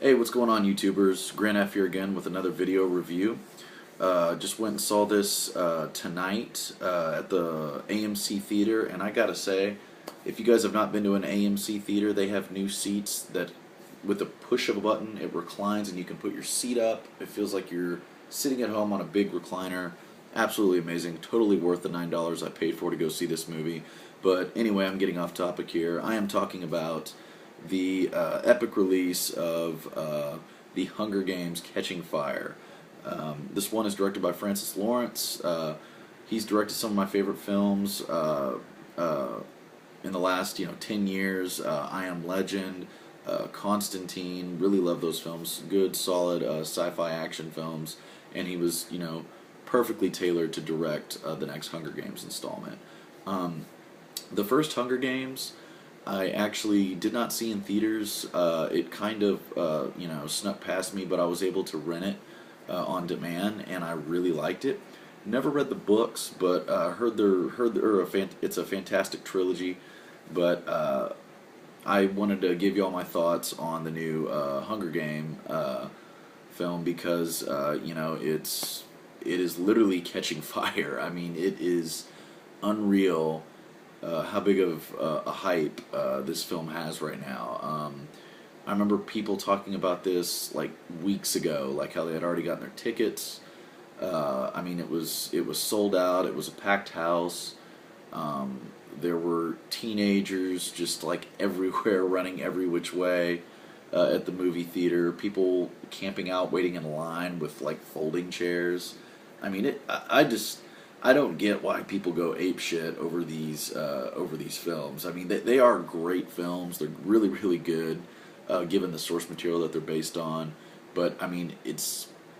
Hey, what's going on, YouTubers? Grant F here again with another video review. Just went and saw this tonight at the AMC Theater, and I gotta say, if you guys have not been to an AMC Theater, they have new seats that, with the push of a button, it reclines and you can put your seat up. It feels like you're sitting at home on a big recliner. Absolutely amazing. Totally worth the $9 I paid for to go see this movie. But anyway, I'm getting off topic here. I am talking about the epic release of The Hunger Games: Catching Fire. This one is directed by Francis Lawrence. He's directed some of my favorite films in the last 10 years. I Am Legend, Constantine. Really love those films. Good, solid sci-fi action films. And he was perfectly tailored to direct the next Hunger Games installment. The first Hunger Games, I actually did not see in theaters. It kind of, snuck past me, but I was able to rent it on demand, and I really liked it. Never read the books, but it's a fantastic trilogy. But I wanted to give you all my thoughts on the new Hunger Game film because it is literally catching fire. I mean, it is unreal. How big of a hype this film has right now. I remember people talking about this like weeks ago, like how they had already gotten their tickets. I mean, it was sold out. It was a packed house. There were teenagers just like everywhere, running every which way at the movie theater. People camping out, waiting in line with like folding chairs. I mean, I don't get why people go apeshit over these films. I mean, they are great films. They're really, really good, given the source material that they're based on. But I mean,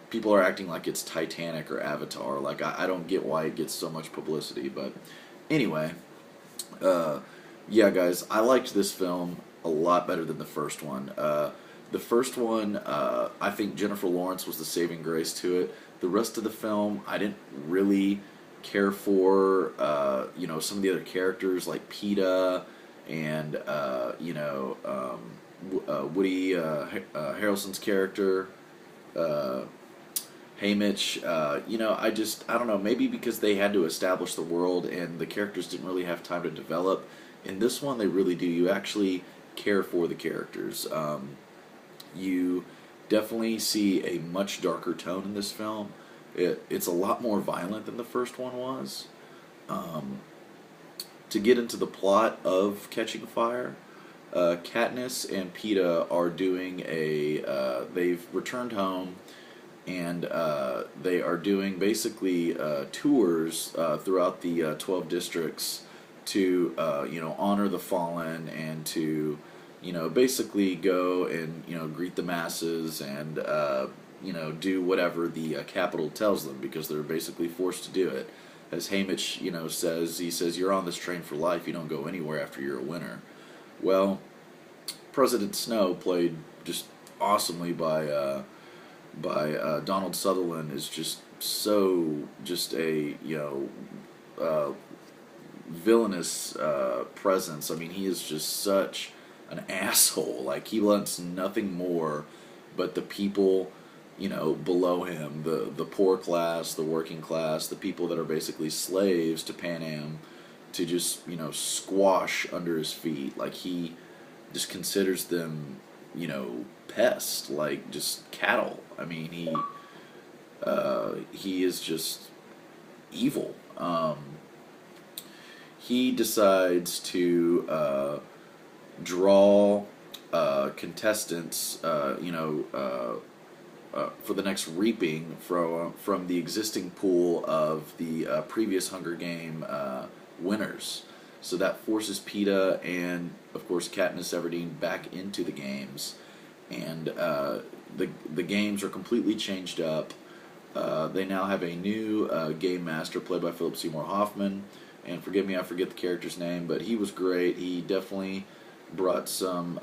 people are acting like it's Titanic or Avatar. Like I don't get why it gets so much publicity. But anyway, yeah, guys, I liked this film a lot better than the first one. The first one, I think Jennifer Lawrence was the saving grace to it. The rest of the film, I didn't really care for. Some of the other characters like PETA and Woody Harrelson's character, Haymitch. I don't know, maybe because they had to establish the world and the characters didn't really have time to develop. In this one, they really do. You actually care for the characters. You definitely see a much darker tone in this film. It's a lot more violent than the first one was. To get into the plot of Catching Fire, Katniss and PETA are doing they've returned home, and they are doing basically tours throughout the 12 districts to honor the fallen and to basically go and greet the masses and do whatever the capital tells them, because they're basically forced to do it. As Haymitch says, you're on this train for life. You don't go anywhere after you're a winner. Well, President Snow, played just awesomely by Donald Sutherland, is just a villainous presence. I mean, he is just such an asshole. Like, he wants nothing more but the people below him, the poor class, the working class, the people that are basically slaves to Pan Am, to just squash under his feet. Like, he just considers them pests, like just cattle. I mean, he is just evil. He decides to draw contestants, for the next reaping from the existing pool of the previous Hunger Game winners. So that forces PETA and, of course, Katniss Everdeen back into the games, and the games are completely changed up. They now have a new game master played by Philip Seymour Hoffman, and forgive me, I forget the character's name, but he was great. He definitely brought some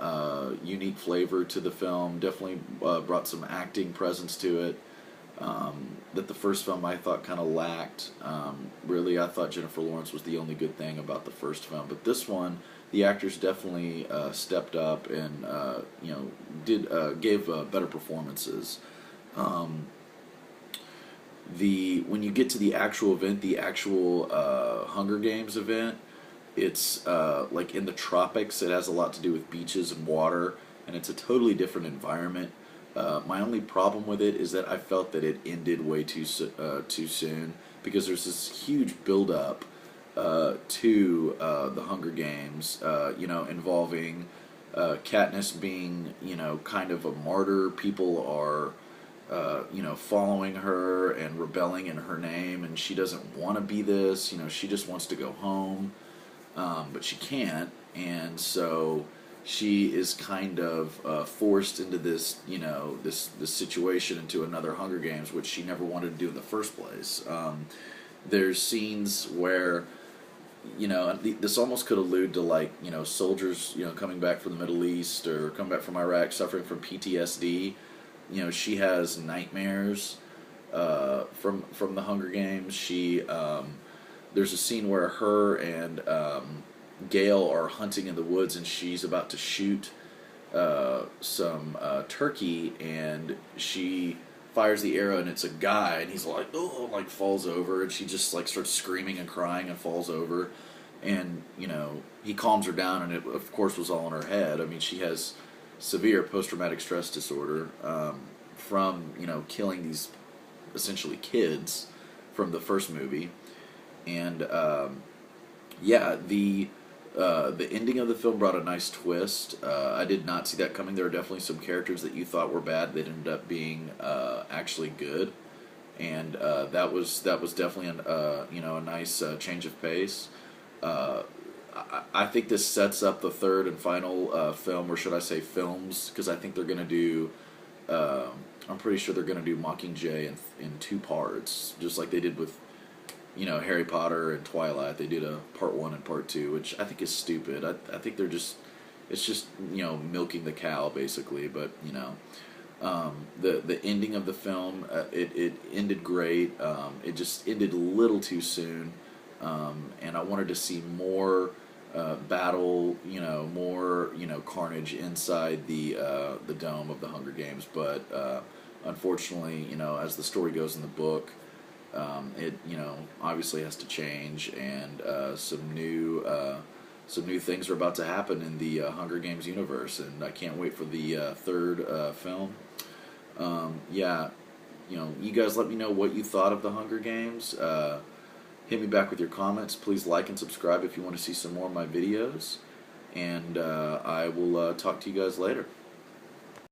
unique flavor to the film, definitely brought some acting presence to it. that the first film I thought kind of lacked. Really, I thought Jennifer Lawrence was the only good thing about the first film, but this one, the actors definitely stepped up and did gave better performances. Um, the When you get to the actual event, the actual Hunger Games event, it's like in the tropics. It has a lot to do with beaches and water, and it's a totally different environment. My only problem with it is that I felt that it ended way too soon, because there's this huge buildup to the Hunger Games, involving Katniss being, kind of a martyr. People are, following her and rebelling in her name, and she doesn't want to be this. She just wants to go home, but she can't, and so she is kind of forced into this, this situation, into another Hunger Games, which she never wanted to do in the first place. There's scenes where, this almost could allude to, like, soldiers, coming back from the Middle East or coming back from Iraq, suffering from PTSD. She has nightmares from the Hunger Games. There's a scene where her and Gale are hunting in the woods, and she's about to shoot some turkey, and she fires the arrow, and it's a guy, and he's like, oh, like falls over, and she just like starts screaming and crying and falls over, and he calms her down, and it of course was all in her head. I mean, she has severe post-traumatic stress disorder from killing these essentially kids from the first movie, and the ending of the film brought a nice twist. I did not see that coming. There were definitely some characters that you thought were bad that ended up being actually good, and that was definitely a nice change of pace. I think this sets up the third and final film, or should I say films, because I think they're going to do. I'm pretty sure they're going to do Mockingjay in two parts, just like they did with Harry Potter and Twilight. They did a part 1 and part 2, which I think is stupid. I think they're just, it's just, milking the cow, basically. But, the ending of the film, it ended great. It just ended a little too soon. And I wanted to see more battle, more, carnage inside the dome of the Hunger Games. But, unfortunately, as the story goes in the book, it obviously has to change, and some new things are about to happen in the Hunger Games universe, and I can't wait for the third film. You guys let me know what you thought of the Hunger Games. Hit me back with your comments. Please like and subscribe if you want to see some more of my videos, and I will talk to you guys later.